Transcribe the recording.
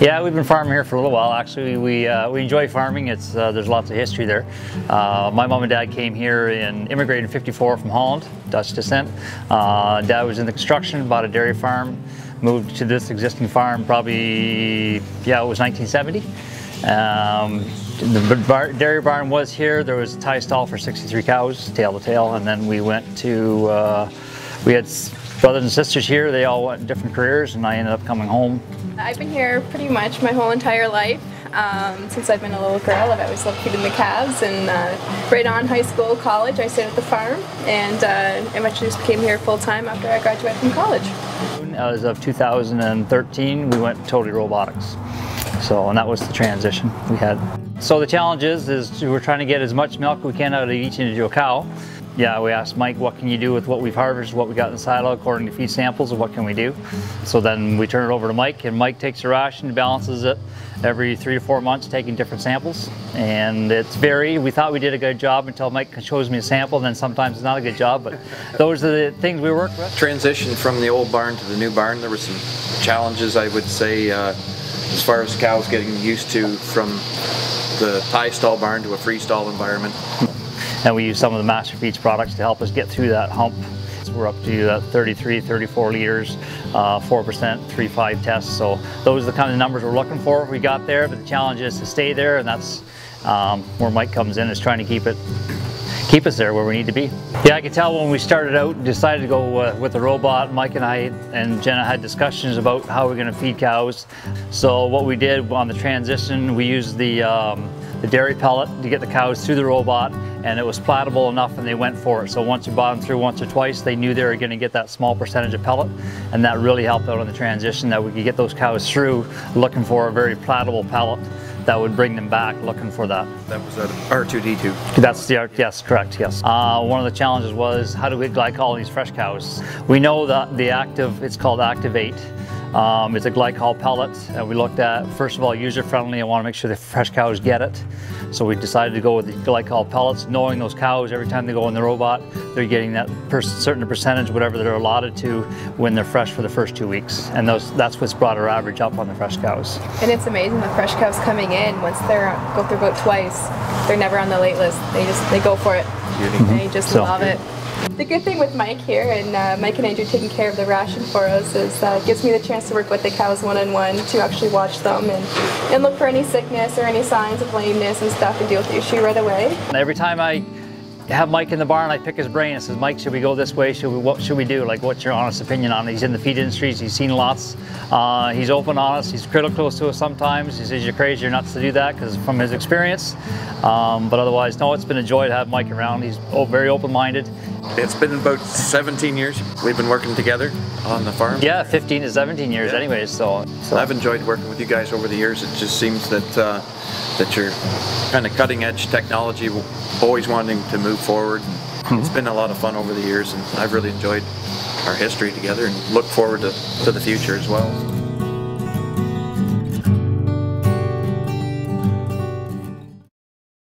Yeah, we've been farming here for a little while. Actually, we enjoy farming. There's lots of history there. My mom and dad came here and immigrated in '54 from Holland, Dutch descent. Dad was in the construction, bought a dairy farm, moved to this existing farm probably, yeah, it was 1970. The dairy barn was here. There was a tie stall for 63 cows, tail to tail, and then we went to, we had brothers and sisters here. They all went different careers, and I ended up coming home. I've been here pretty much my whole entire life. Since I've been a little girl, I've always loved feeding the calves, and right on high school, college, I stayed at the farm, and eventually just became here full-time after I graduated from college. As of 2013, we went totally robotics. So, and that was the transition we had. So the challenge is we're trying to get as much milk we can out of each individual cow. Yeah, we asked Mike, what can you do with what we've harvested, what we got in the silo according to feed samples, and what can we do? So then we turn it over to Mike, and Mike takes the ration, balances it every 3 to 4 months, taking different samples. And it's very, we thought we did a good job until Mike shows me a sample, and then sometimes it's not a good job, but those are the things we work with. Transition from the old barn to the new barn, there were some challenges, I would say, as far as cows getting used to from the tie stall barn to a free stall environment. And we use some of the Masterfeeds products to help us get through that hump. So we're up to 33, 34 liters, 4%, 3.5 tests. So those are the kind of numbers we're looking for. We got there, but the challenge is to stay there, and that's where Mike comes in, is trying to keep us there where we need to be. Yeah, I could tell when we started out and decided to go with the robot, Mike and I and Jenna had discussions about how we're going to feed cows. So what we did on the transition, we used the dairy pellet to get the cows through the robot, and it was palatable enough and they went for it. So once you brought them through once or twice, they knew they were going to get that small percentage of pellet, and that really helped out on the transition, that we could get those cows through looking for a very palatable pellet that would bring them back looking for that. That was that R2D2. That's the, yes, correct, yes. One of the challenges was, how do we glycol these fresh cows? We know that the active, it's called Activate. It's a glycol pellet, and we looked at, first of all, user-friendly. I want to make sure the fresh cows get it. So we decided to go with the glycol pellets, knowing those cows, every time they go in the robot, they're getting that certain percentage, whatever they're allotted to, when they're fresh for the first 2 weeks. And that's what's brought our average up on the fresh cows. And it's amazing, the fresh cows coming in, once they're go through about twice, they're never on the wait list. They go for it. They just love it. The good thing with Mike here, and Mike and Andrew taking care of the ration for us, is it gives me the chance to work with the cows one-on-one, to actually watch them and look for any sickness or any signs of lameness and stuff, and deal with the issue right away. Every time I have Mike in the barn, I pick his brain and says, Mike, should we go this way? What should we do? Like, what's your honest opinion on it? He's in the feed industries, he's seen lots. He's open, honest, he's critical close to us sometimes. He says, you're crazy, you're nuts to do that, because from his experience. But otherwise, no, it's been a joy to have Mike around. He's very open-minded. It's been about 17 years we've been working together on the farm. Yeah, 15 to 17 years anyways. So I've enjoyed working with you guys over the years. It just seems that that you're kind of cutting edge technology, always wanting to move forward. It's been a lot of fun over the years, and I've really enjoyed our history together and look forward to the future as well.